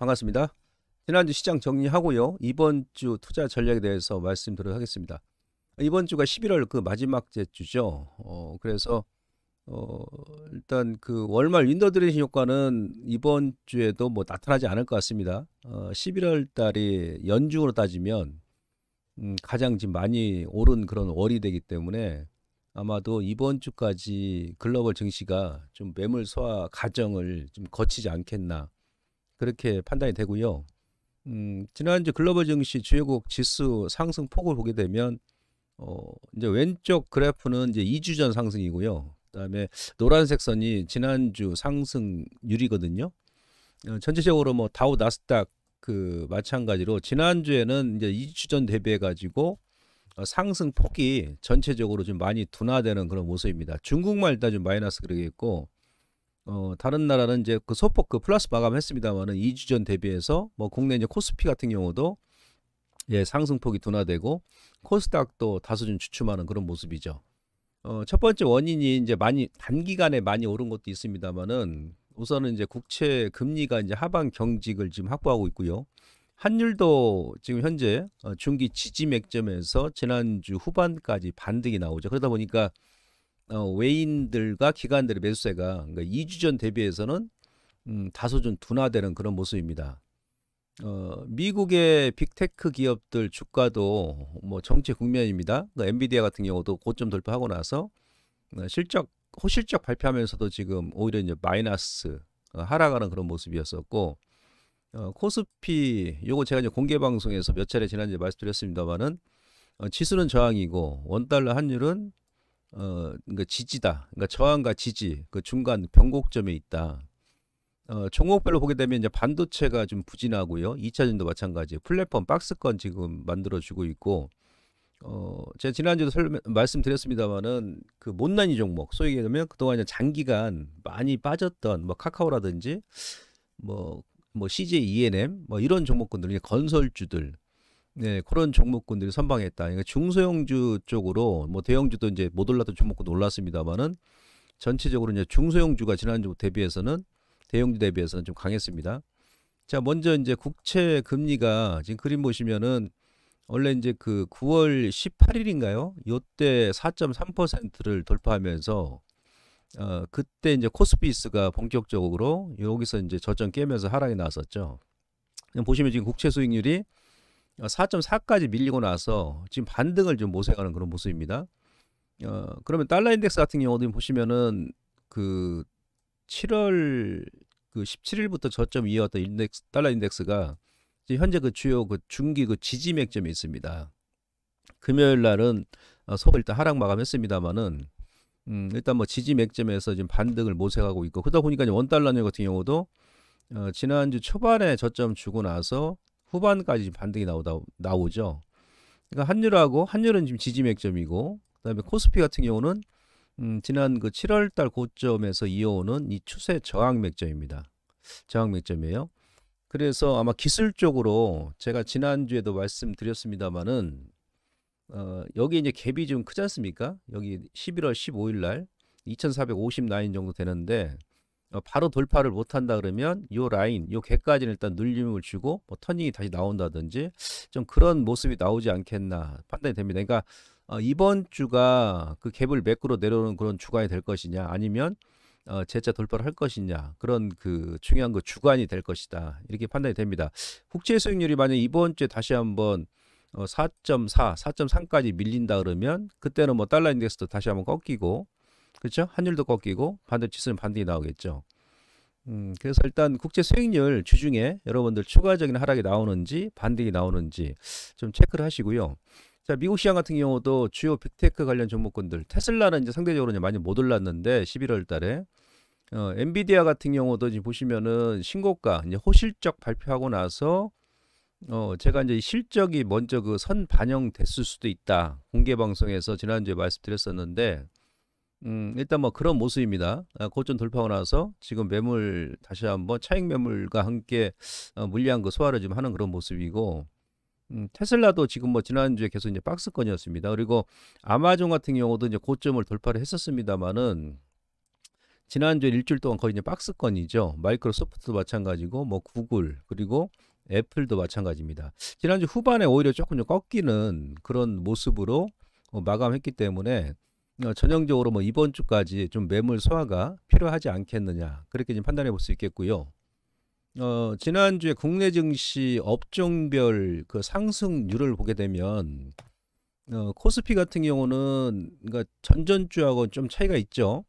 반갑습니다. 지난주 시장 정리하고요. 이번 주 투자 전략에 대해서 말씀드리도록 하겠습니다. 이번 주가 11월 그 마지막째 주죠. 그래서 어, 일단 그 월말 윈도 드레싱 효과는 이번 주에도 뭐 나타나지 않을 것 같습니다. 11월 달이 연중으로 따지면 가장 지금 많이 오른 그런 월이 되기 때문에 아마도 이번 주까지 글로벌 증시가 좀 매물 소화 과정을 좀 거치지 않겠나 그렇게 판단이 되고요. 지난주 글로벌 증시 주요국 지수 상승 폭을 보게 되면 이제 왼쪽 그래프는 이제 2주 전 상승이고요. 그다음에 노란색 선이 지난주 상승률이거든요. 전체적으로 뭐 다우 나스닥 그 마찬가지로 지난주에는 이제 2주 전 대비해 가지고 상승 폭이 전체적으로 좀 많이 둔화되는 그런 모습입니다. 중국만 일단 좀 마이너스 그러겠고 다른 나라는 이제 그 소폭 그 플러스 마감했습니다만은 2주 전 대비해서 뭐 국내 이제 코스피 같은 경우도 예, 상승폭이 둔화되고 코스닥도 다소 좀 주춤하는 그런 모습이죠. 첫 번째 원인이 이제 많이 단기간에 많이 오른 것도 있습니다만은 우선은 이제 국채 금리가 이제 하방 경직을 지금 확보하고 있고요. 환율도 지금 현재 중기 지지 맥점에서 지난주 후반까지 반등이 나오죠. 그러다 보니까 외인들과 기관들의 매수세가 그러니까 2주 전 대비해서는 다소 좀 둔화되는 그런 모습입니다. 미국의 빅테크 기업들 주가도 뭐 정체 국면입니다. 그러니까 엔비디아 같은 경우도 고점 돌파하고 나서 호실적 발표하면서도 지금 오히려 이제 마이너스 하락하는 그런 모습이었었고 코스피 요거 제가 이제 공개 방송에서 몇 차례 지난주에 말씀드렸습니다만은 지수는 저항이고 원달러 환율은 그러니까 지지다. 그러니까 저항과 지지 그 중간 변곡점에 있다. 종목별로 보게 되면 이제 반도체가 좀 부진하고요. 2차전도 마찬가지. 플랫폼 박스권 지금 만들어주고 있고, 제가 지난주도 말씀드렸습니다만은 그 못난이 종목, 소위 얘기하면 그동안 이제 장기간 많이 빠졌던 뭐 카카오라든지 뭐 CJ ENM 뭐 이런 종목군들, 건설주들, 네, 그런 종목군들이 선방했다. 그러니까 중소형주 쪽으로 뭐 대형주도 이제 못 올랐던 종목군도 올랐습니다만은 전체적으로 이제 중소형주가 지난주 대비해서는 대형주 대비해서는 좀 강했습니다. 자, 먼저 이제 국채 금리가 지금 그림 보시면은 원래 이제 그 9월 18일인가요? 요때 4.3%를 돌파하면서 그때 이제 코스피스가 본격적으로 여기서 이제 저점 깨면서 하락이 나왔었죠. 보시면 지금 국채 수익률이 4.4까지 밀리고 나서 지금 반등을 좀 모색하는 그런 모습입니다. 그러면 달러 인덱스 같은 경우도 보시면은 그 7월 그 17일부터 저점 이어왔던 달러 인덱스가 지금 현재 그 주요 그 중기 그 지지 맥점이 있습니다. 금요일 날은 소폭 일단 하락 마감했습니다만은 일단 뭐 지지 맥점에서 지금 반등을 모색하고 있고 그러다 보니까 원달러율 같은 경우도 지난주 초반에 저점 주고 나서 후반까지 반등이 나오죠. 그러니까 환율은 지금 지지 맥점이고 그다음에 코스피 같은 경우는 지난 그 7월 달 고점에서 이어오는 이 추세 저항 맥점입니다. 저항 맥점이에요. 그래서 아마 기술적으로 제가 지난주에도 말씀드렸습니다만은 여기 이제 갭이 좀 크지 않습니까? 여기 11월 15일 날 2450 라인 정도 되는데 바로 돌파를 못 한다 그러면 요 라인, 요 갭까지는 일단 눌림을 주고 뭐 터닝이 다시 나온다든지 좀 그런 모습이 나오지 않겠나 판단이 됩니다. 그러니까 이번 주가 그 갭을 매꾸로 내려오는 그런 주간이 될 것이냐 아니면 재차 돌파를 할 것이냐 그런 그 중요한 그 주간이 될 것이다 이렇게 판단이 됩니다. 국채 수익률이 만약 이번 주에 다시 한번 4.4, 4.3까지 밀린다 그러면 그때는 뭐 달러 인덱스도 다시 한번 꺾이고 그렇죠? 환율도 꺾이고 반대 지수는 반등이 나오겠죠. 그래서 일단 국제 수익률 주중에 여러분들 추가적인 하락이 나오는지 반등이 나오는지 좀 체크를 하시고요. 자, 미국 시장 같은 경우도 주요 빅테크 관련 종목군들 테슬라는 이제 상대적으로 이제 많이 못 올랐는데 11월 달에 엔비디아 같은 경우도 지금 보시면은 신고가 이제 호실적 발표하고 나서 제가 이제 실적이 먼저 그 선 반영됐을 수도 있다. 공개 방송에서 지난주에 말씀드렸었는데 일단 뭐 그런 모습입니다. 고점 돌파하고 나서 지금 매물 다시 한번 차익 매물과 함께 물량 그 소화를 좀 하는 그런 모습이고 테슬라도 지금 뭐 지난주에 계속 이제 박스권이었습니다. 그리고 아마존 같은 경우도 이제 고점을 돌파를 했었습니다만은 지난주에 일주일 동안 거의 이제 박스권이죠. 마이크로소프트도 마찬가지고 뭐 구글 그리고 애플도 마찬가지입니다. 지난주 후반에 오히려 조금 좀 꺾이는 그런 모습으로 마감했기 때문에 전형적으로 뭐 이번 주까지 좀 매물 소화가 필요하지 않겠느냐 그렇게 좀 판단해 볼 수 있겠고요. 지난주에 국내 증시 업종별 그 상승률을 보게 되면 코스피 같은 경우는 그러니까 전전주하고 좀 차이가 있죠.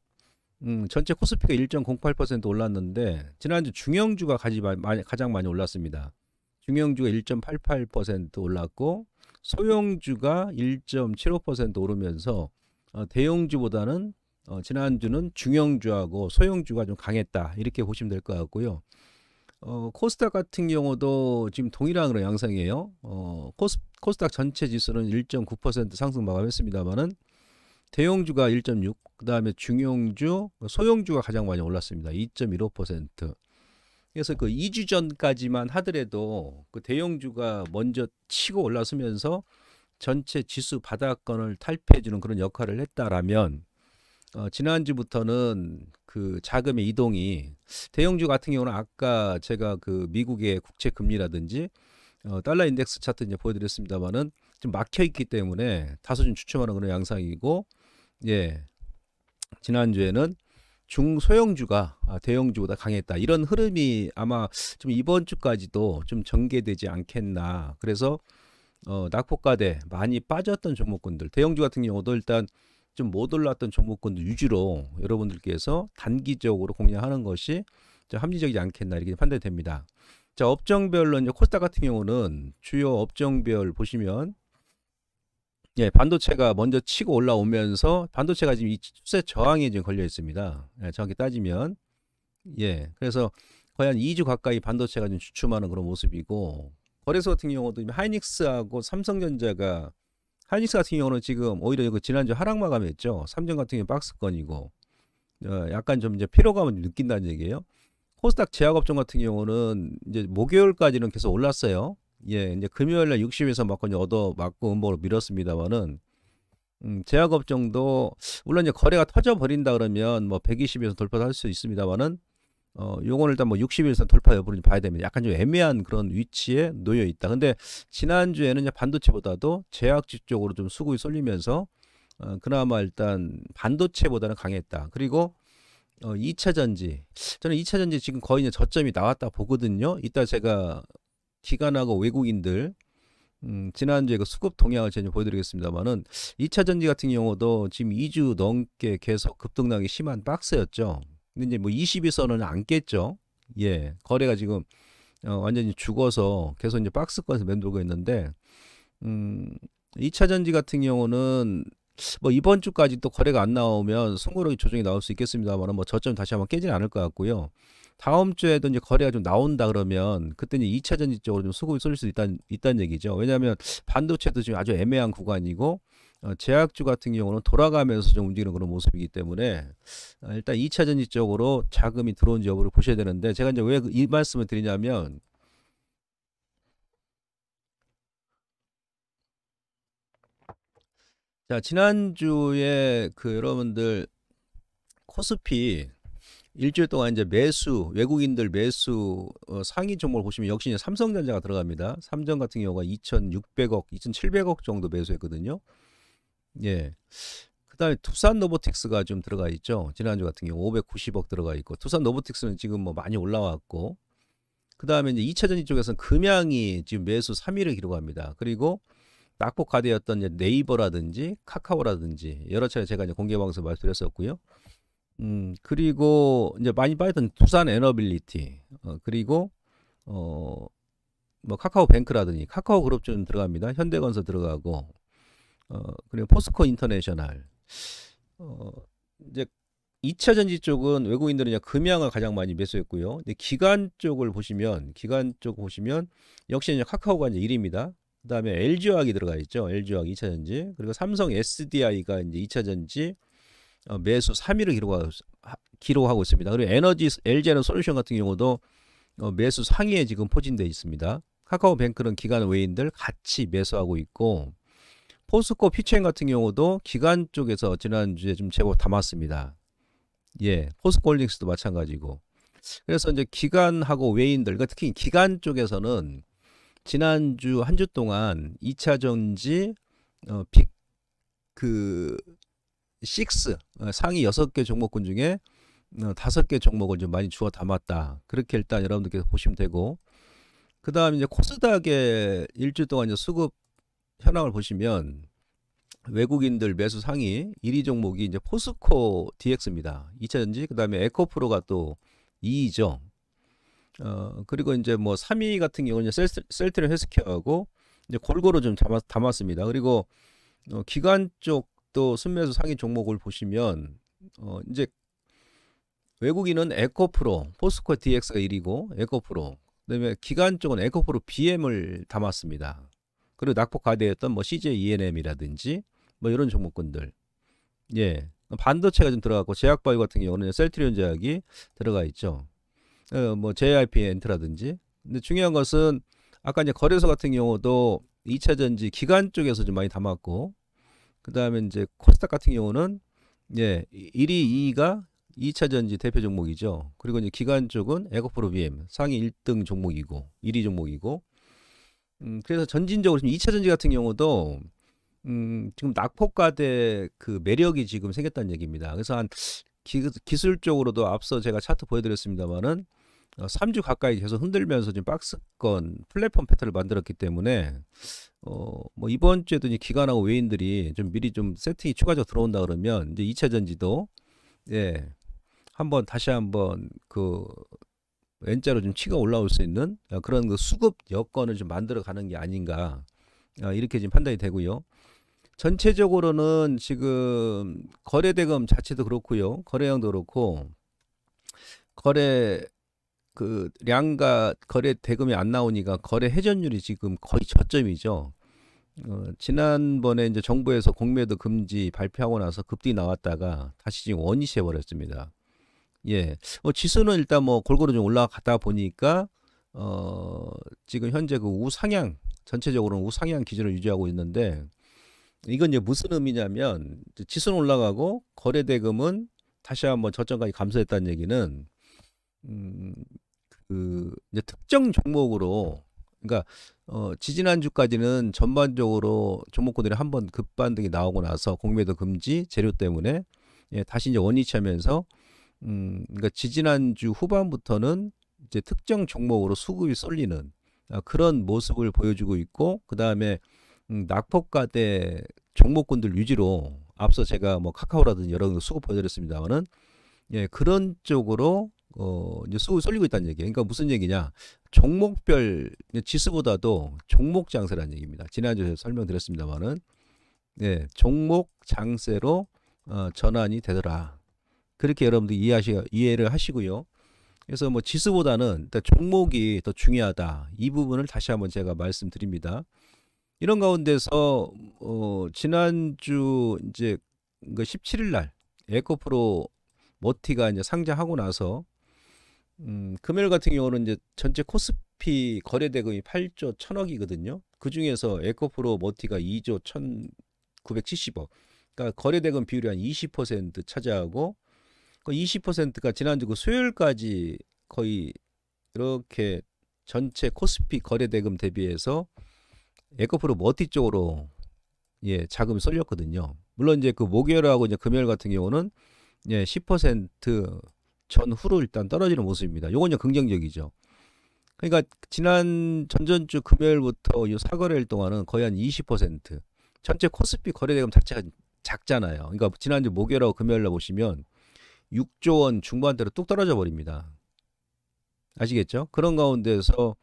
전체 코스피가 1.08% 올랐는데 지난주 중형주가 가장 많이 올랐습니다. 중형주가 1.88% 올랐고 소형주가 1.75% 오르면서 대형주보다는 지난주는 중형주하고 소형주가 좀 강했다 이렇게 보시면 될 것 같고요. 코스닥 같은 경우도 지금 동일한 그런 양상이에요. 코스닥 전체 지수는 1.9% 상승 마감했습니다만은 대형주가 1.6, 그 다음에 중형주, 소형주가 가장 많이 올랐습니다. 2.15%. 그래서 그 2주 전까지만 하더라도 그 대형주가 먼저 치고 올라서면서 전체 지수 바닥권을 탈피해주는 그런 역할을 했다라면 지난주부터는 그 자금의 이동이 대형주 같은 경우는 아까 제가 그 미국의 국채 금리라든지 달러 인덱스 차트 이제 보여드렸습니다만은 좀 막혀 있기 때문에 다소 좀 주춤하는 그런 양상이고, 예, 지난주에는 중소형주가 대형주보다 강했다 이런 흐름이 아마 좀 이번 주까지도 좀 전개되지 않겠나. 그래서 낙폭과대 많이 빠졌던 종목군들, 대형주 같은 경우도 일단 좀 못 올랐던 종목군들 위주로 여러분들께서 단기적으로 공략하는 것이 좀 합리적이지 않겠나 이렇게 판단이 됩니다. 자, 업종별로 이제 코스닥 같은 경우는 주요 업종별 보시면, 예, 반도체가 먼저 치고 올라오면서 반도체가 지금 이 추세 저항에 지금 걸려 있습니다. 예, 정확히 따지면, 예, 그래서 거의 한 2주 가까이 반도체가 좀 주춤하는 그런 모습이고, 거래소 같은 경우도 하이닉스하고 삼성전자가, 하이닉스 같은 경우는 지금 오히려 그 지난주 하락 마감했죠. 삼성 같은 경우 박스권이고, 약간 좀 이제 피로감을 느낀다는 얘기예요. 코스닥 제약업종 같은 경우는 이제 목요일까지는 계속 올랐어요. 예, 이제 금요일날 60에서 맞고 이제 맞고 음봉으로 밀었습니다만은, 제약업종도 물론 이제 거래가 터져 버린다 그러면 뭐 120에서 돌파할 수 있습니다만은, 요거는 일단 뭐 60일선 돌파 여부를 봐야 됩니다. 약간 좀 애매한 그런 위치에 놓여 있다. 근데 지난주에는 반도체보다도 제약주 쪽으로 좀 수급이 쏠리면서 그나마 일단 반도체보다는 강했다. 그리고 2차 전지, 저는 2차 전지 지금 거의 이제 저점이 나왔다 보거든요. 이따 제가 기관하고 외국인들 지난주에 그 수급 동향을 제가 보여드리겠습니다만은 2차 전지 같은 경우도 지금 2주 넘게 계속 급등락이 심한 박스였죠. 근데 이제 뭐 20일선은 안 깼죠. 예, 거래가 지금 완전히 죽어서 계속 이제 박스권에서 맴돌고 있는데, 2차 전지 같은 경우는 뭐 이번 주까지 또 거래가 안 나오면 송고력이 조정이 나올 수 있겠습니다만 뭐 저점 다시 한번 깨지는 않을 것 같고요. 다음 주에도 이제 거래가 좀 나온다 그러면 그때 이제 2차 전지 쪽으로 좀 수급이 쏠릴 수 있다는 얘기죠. 왜냐하면 반도체도 지금 아주 애매한 구간이고 제약주 같은 경우는 돌아가면서 좀 움직이는 그런 모습이기 때문에 일단 2차 전지 쪽으로 자금이 들어온지 여부를 보셔야 되는데, 제가 이제 왜 이 말씀을 드리냐면, 자, 지난주에 그 여러분들 코스피 일주일 동안 이제 외국인들 매수 상위 종목을 보시면 역시 이제 삼성전자가 들어갑니다. 삼성 같은 경우가 2,600억, 2,700억 정도 매수했거든요. 예. 그 다음에 투산 로보틱스가 좀 들어가 있죠. 지난주 같은 경우 590억 들어가 있고, 투산 로보틱스는 지금 뭐 많이 올라왔고, 그 다음에 이제 2차 전지 쪽에서는 금양이 지금 매수 3위를 기록합니다. 그리고 낙폭 과대였던 이제 네이버라든지 카카오라든지 여러 차례 제가 이제 공개 방송 말씀드렸었고요. 그리고 이제 많이 빠졌던 두산 에너빌리티, 그리고 뭐 카카오뱅크라든지 카카오 그룹 좀 들어갑니다. 현대건설 들어가고, 그리고 포스코 인터내셔널. 이제 2차 전지 쪽은 외국인들은 이제 금양을 가장 많이 매수했고요. 근데 기관 쪽을 보시면, 역시 이제 카카오가 이제 1위입니다. 그 다음에 LG화학이 들어가 있죠. LG화학 2차 전지. 그리고 삼성 SDI가 이제 2차 전지 매수 3위를 기록하고 있습니다. 그리고 LG에너솔루션 같은 경우도 매수 상위에 지금 포진되어 있습니다. 카카오뱅크는 기관 외인들 같이 매수하고 있고, 포스코 피체인 같은 경우도 기관 쪽에서 지난주에 좀 제법 담았습니다. 예, 포스코홀딩스도 마찬가지고. 그래서 이제 기관하고 외인들, 그러니까 특히 기관 쪽에서는 지난주 한 주 동안 2차 전지 빅그 6 상위 6개 종목군 중에 5개 종목을 좀 많이 주워 담았다. 그렇게 일단 여러분들께서 보시면 되고, 그 다음 이제 코스닥의 일주 동안 이제 수급 현황을 보시면 외국인들 매수 상위 1위 종목이 이제 포스코 DX입니다. 2차 전지, 그 다음에 에코프로가 또 2위죠. 그리고 이제 뭐 3위 같은 경우는 셀트리온 헬스케어하고 이제 골고루 좀 담았습니다. 그리고 기관 쪽도 순매수 상위 종목을 보시면 이제 외국인은 에코프로, 포스코 DX가 1위고 에코프로, 그다음에 기관 쪽은 에코프로 BM을 담았습니다. 그리고 낙폭 과대였던 뭐 CJ ENM이라든지 뭐 이런 종목군들, 예, 반도체가 좀 들어갔고 제약바이오 같은 경우는 셀트리온 제약이 들어가 있죠. 뭐 JYP 엔트라든지. 근데 중요한 것은 아까 이제 거래소 같은 경우도 2차 전지 기관 쪽에서 좀 많이 담았고, 그 다음에 이제 코스닥 같은 경우는 예 1위, 2위가 2차 전지 대표 종목이죠. 그리고 이제 기관 쪽은 에코프로 BM 상위 1등 종목이고 1위 종목이고, 그래서 전진적으로 지금 2차 전지 같은 경우도 지금 낙폭과대 그 매력이 지금 생겼다는 얘기입니다. 그래서 한 기술적으로도 앞서 제가 차트 보여드렸습니다만은 3주 가까이 계속 흔들면서 지금 박스권 플랫폼 패턴을 만들었기 때문에 뭐 이번 주에도 이제 기관하고 외인들이 좀 미리 좀 세팅이 추가적으로 들어온다 그러면 이제 2차 전지도 예 한번 다시 한번 그 N자로 좀 치가 올라올 수 있는 그런 그 수급 여건을 좀 만들어 가는 게 아닌가, 이렇게 지금 판단이 되고요. 전체적으로는 지금 거래대금 자체도 그렇고요. 거래량도 그렇고 거래 그 량과 거래 대금이 안 나오니까 거래 회전율이 지금 거의 저점이죠. 지난번에 이제 정부에서 공매도 금지 발표하고 나서 급등이 나왔다가 다시 지금 원위치 해버렸습니다. 예, 지수는 일단 뭐 골고루 좀 올라가다 보니까 지금 현재 그 우상향, 전체적으로는 우상향 기준을 유지하고 있는데, 이건 이제 무슨 의미냐면 지수는 올라가고 거래 대금은 다시 한번 저점까지 감소했다는 얘기는 그 이제 특정 종목으로, 그러니까 지지난주까지는 전반적으로 종목군들이 한번 급반등이 나오고 나서 공매도 금지 재료 때문에 예, 다시 이제 원위치하면서 그러니까 지지난주 후반부터는 이제 특정 종목으로 수급이 쏠리는 그런 모습을 보여주고 있고, 그 다음에 낙폭과대 종목군들 위주로 앞서 제가 뭐 카카오라든지 여러 수급 보여드렸습니다만은 예, 그런 쪽으로 이제 수급이 쏠리고 있다는 얘기예요. 그러니까 무슨 얘기냐? 종목별 지수보다도 종목 장세라는 얘기입니다. 지난주에 설명드렸습니다만은 예, 종목 장세로 전환이 되더라. 그렇게 여러분들 이해를 하시고요. 그래서 뭐 지수보다는 종목이 더 중요하다. 이 부분을 다시 한번 제가 말씀드립니다. 이런 가운데서 지난주 이제 17일 날 에코프로 머티가 이제 상장하고 나서 금요일 같은 경우는 이제 전체 코스피 거래 대금이 8조 1,000억이거든요. 그 중에서 에코프로 머티가 2조 1,970억. 그러니까 거래 대금 비율이 한 20% 차지하고, 그 20%가 지난주 그 수요일까지 거의 이렇게 전체 코스피 거래 대금 대비해서 에코프로 머티 쪽으로 예, 자금이 쏠렸거든요. 물론 이제 그 목요일하고 이제 금요일 같은 경우는 예, 10% 전후로 일단 떨어지는 모습입니다. 요건 이제 긍정적이죠. 그러니까 지난 전전주 금요일부터 이 사거래일 동안은 거의 한 20% 전체 코스피 거래대금 자체가 작잖아요. 그러니까 지난주 목요일하고 금요일날 보시면 6조 원 중반대로 뚝 떨어져 버립니다. 아시겠죠? 그런 가운데서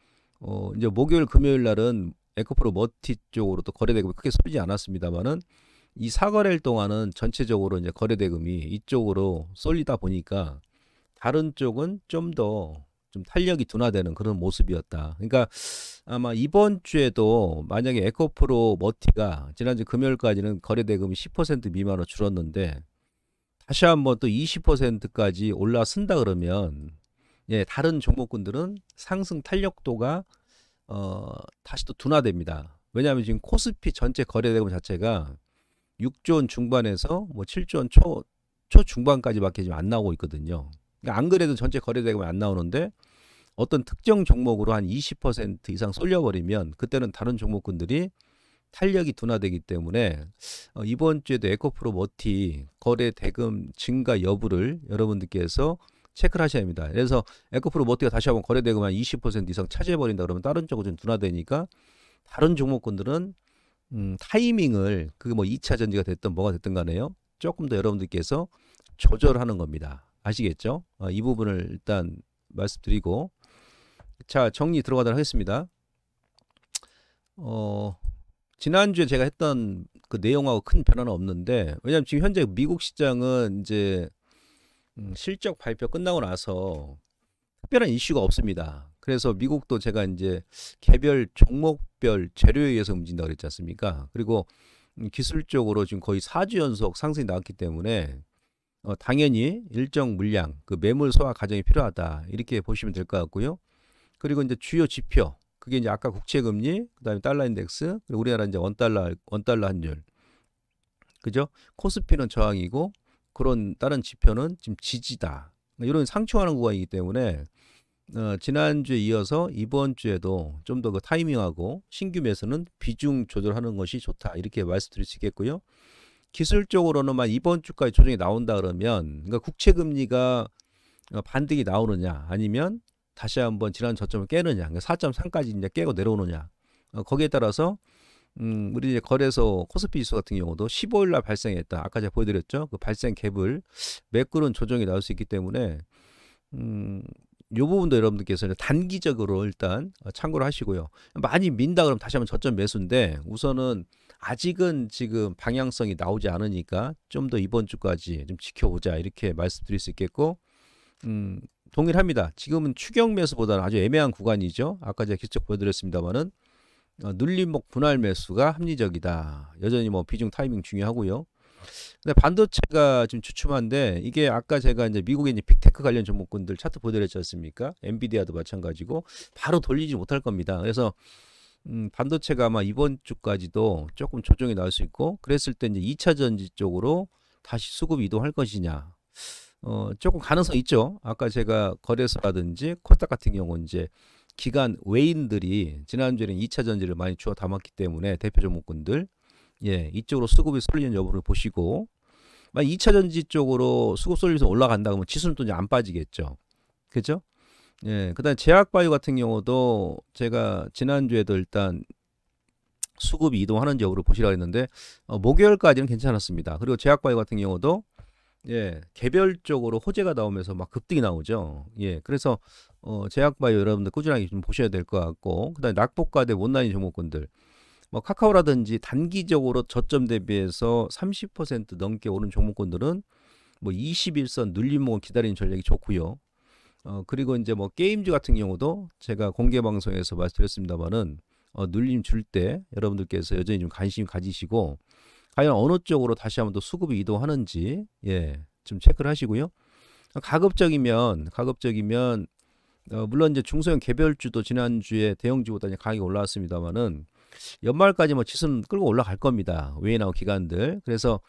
이제 목요일 금요일 날은 에코프로 머티 쪽으로 또 거래대금이 크게 쏠리지 않았습니다만은 이 사거래일 동안은 전체적으로 이제 거래대금이 이쪽으로 쏠리다 보니까 다른 쪽은 좀 더 좀 탄력이 둔화되는 그런 모습이었다. 그러니까 아마 이번 주에도 만약에 에코프로 머티가 지난주 금요일까지는 거래대금이 10% 미만으로 줄었는데 다시 한번 또 20%까지 올라선다 그러면 예, 다른 종목군들은 상승 탄력도가 다시 또 둔화됩니다. 왜냐하면 지금 코스피 전체 거래대금 자체가 6조 원 중반에서 뭐 7조 원 초중반까지밖에 지금 안 나오고 있거든요. 그러니까 안 그래도 전체 거래대금이 안 나오는데 어떤 특정 종목으로 한 20% 이상 쏠려버리면 그때는 다른 종목군들이 탄력이 둔화되기 때문에 이번 주에도 에코프로 머티 거래 대금 증가 여부를 여러분들께서 체크를 하셔야 합니다. 그래서 에코프로 머티가 다시 한번 거래 대금 한 20% 이상 차지해버린다 그러면 다른 쪽으로 좀 둔화되니까 다른 종목군들은 타이밍을 그게 뭐 2차 전지가 됐든 뭐가 됐든 간에요. 조금 더 여러분들께서 조절하는 겁니다. 아시겠죠? 이 부분을 일단 말씀드리고 자 정리 들어가도록 하겠습니다. 지난주에 제가 했던 그 내용하고 큰 변화는 없는데 왜냐하면 지금 현재 미국 시장은 이제 실적 발표 끝나고 나서 특별한 이슈가 없습니다. 그래서 미국도 제가 이제 개별 종목별 재료에 의해서 움직인다고 그랬지 않습니까? 그리고 기술적으로 지금 거의 4주 연속 상승이 나왔기 때문에 당연히 일정 물량 그 매물 소화 과정이 필요하다 이렇게 보시면 될 것 같고요. 그리고 이제 주요 지표 그게 이제 아까 국채금리 그다음에 달러 인덱스 그리고 우리나라 이제 원달러 환율 그죠? 코스피는 저항이고 그런 다른 지표는 지금 지지다 이런 상충하는 구간이기 때문에 지난주에 이어서 이번 주에도 좀 더 그 타이밍하고 신규 매수는 비중 조절하는 것이 좋다 이렇게 말씀드릴 수 있겠고요. 기술적으로는 이번 주까지 조정이 나온다 그러면 그러니까 국채금리가 반등이 나오느냐 아니면 다시 한번 지난 저점을 깨느냐 4.3까지 이제 깨고 내려오느냐 거기에 따라서 우리 이제 거래소 코스피 지수 같은 경우도 15일 날 발생했다 아까 제가 보여드렸죠 그 발생 갭을 메꾸는 조정이 나올 수 있기 때문에 이 부분도 여러분들께서 단기적으로 일단 참고를 하시고요. 많이 민다 그러면 다시 한번 저점 매수인데 우선은 아직은 지금 방향성이 나오지 않으니까 좀 더 이번 주까지 좀 지켜보자 이렇게 말씀드릴 수 있겠고 동일합니다. 지금은 추격 매수보다는 아주 애매한 구간이죠. 아까 제가 기적 보여드렸습니다만은 눌림목 분할 매수가 합리적이다. 여전히 뭐 비중 타이밍 중요하고요. 근데 반도체가 좀 주춤한데 이게 아까 제가 이제 미국의 이제 빅테크 관련 종목군들 차트 보여드렸지 않습니까? 엔비디아도 마찬가지고 바로 돌리지 못할 겁니다. 그래서 반도체가 아마 이번 주까지도 조금 조정이 나올 수 있고 그랬을 때 이제 2차 전지 쪽으로 다시 수급 이동할 것이냐. 조금 가능성 있죠. 아까 제가 거래소라든지 코스닥 같은 경우는 이제 기관 외인들이 지난주에는 2차 전지를 많이 주워 담았기 때문에 대표 종목군들 이쪽으로 수급이 쏠리는 여부를 보시고 만약 2차 전지 쪽으로 수급 쏠리면서 올라간다 그러면 지수는 또 이제 안 빠지겠죠. 그죠? 그다음에 제약바이오 같은 경우도 제가 지난주에도 일단 수급이 이동하는 여부를 보시라고 했는데 목요일까지는 괜찮았습니다. 그리고 제약바이오 같은 경우도 개별적으로 호재가 나오면서 막 급등이 나오죠. 그래서 제약바이오 여러분들 꾸준하게 좀 보셔야 될 것 같고 그다음에 낙폭과대 못난이 종목군들 뭐 카카오라든지 단기적으로 저점 대비해서 30% 넘게 오른 종목군들은 뭐 21선 눌림목을 기다리는 전략이 좋고요. 그리고 이제 뭐 게임즈 같은 경우도 제가 공개 방송에서 말씀드렸습니다만은 눌림 줄 때 여러분들께서 여전히 좀 관심 가지시고 과연 어느 쪽으로 다시 한번 더 수급이 이동하는지 좀 체크를 하시고요. 가급적이면 물론 이제 중소형 개별주도 지난주에 대형주보다 가격이 올라왔습니다만은 연말까지 뭐 지수는 끌고 올라갈 겁니다. 외인하고 기관들. 그래서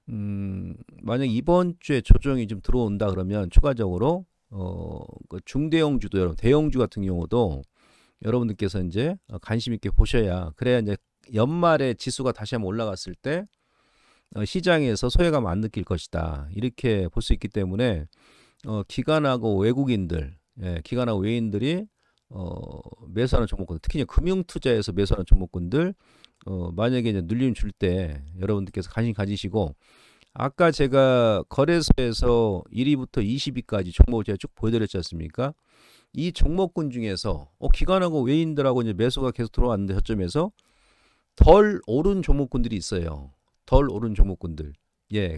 만약 이번 주에 조정이 좀 들어온다 그러면 추가적으로 그 중대형주도 여러분 대형주 같은 경우도 여러분들께서 이제 관심 있게 보셔야 그래야 이제 연말에 지수가 다시 한번 올라갔을 때 시장에서 소외감 안 느낄 것이다. 이렇게 볼 수 있기 때문에 기관하고 외국인들, 기관하고 외인들이 매수하는 종목군, 특히 이제 금융투자에서 매수하는 종목군들 만약에 이제 눌림 줄 때 여러분들께서 관심 가지시고 아까 제가 거래소에서 1위부터 20위까지 종목을 제가 쭉 보여드렸지 않습니까? 이 종목군 중에서 기관하고 외인들하고 이제 매수가 계속 들어왔는데 저점에서 덜 오른 종목군들이 있어요. 덜 오른 종목군들.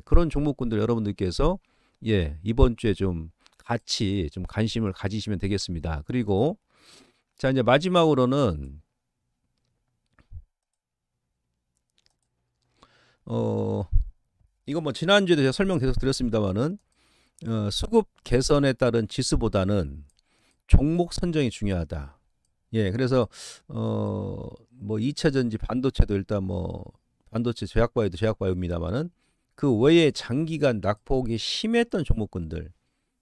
그런 종목군들 여러분들께서 이번 주에 좀 같이 좀 관심을 가지시면 되겠습니다. 그리고 자 이제 마지막으로는 이거 뭐 지난주에도 제가 설명 계속 드렸습니다만은 수급 개선에 따른 지수보다는 종목 선정이 중요하다. 그래서 뭐 2차 전지 반도체도 일단 뭐 반도체 제약바이오도 제약바이오입니다만은 그 외에 장기간 낙폭이 심했던 종목군들,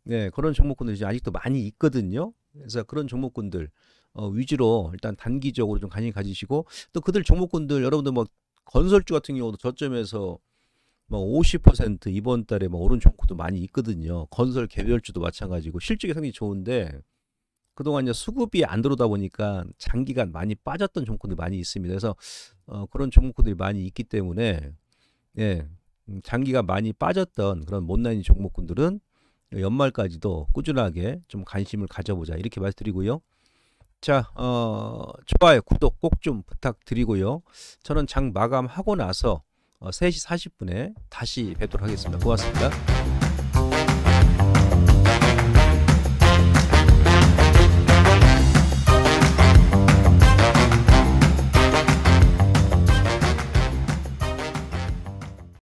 네, 그런 종목군들이 이제 아직도 많이 있거든요. 그래서 그런 종목군들 위주로 일단 단기적으로 좀 관심 가지시고, 또 그들 종목군들 여러분들 뭐 건설주 같은 경우도 저점에서 뭐 50% 이번 달에 뭐 오른 종목도 많이 있거든요. 건설 개별주도 마찬가지고 실적이 상당히 좋은데 그동안 이제 수급이 안 들어오다 보니까 장기간 많이 빠졌던 종목들이 많이 있습니다. 그래서 그런 종목들이 많이 있기 때문에, 예, 장기가 많이 빠졌던 그런 못난이 종목군들은 연말까지도 꾸준하게 좀 관심을 가져보자 이렇게 말씀드리고요. 자, 좋아요, 구독 꼭 좀 부탁드리고요. 저는 장 마감하고 나서 3시 40분에 다시 뵙도록 하겠습니다. 고맙습니다.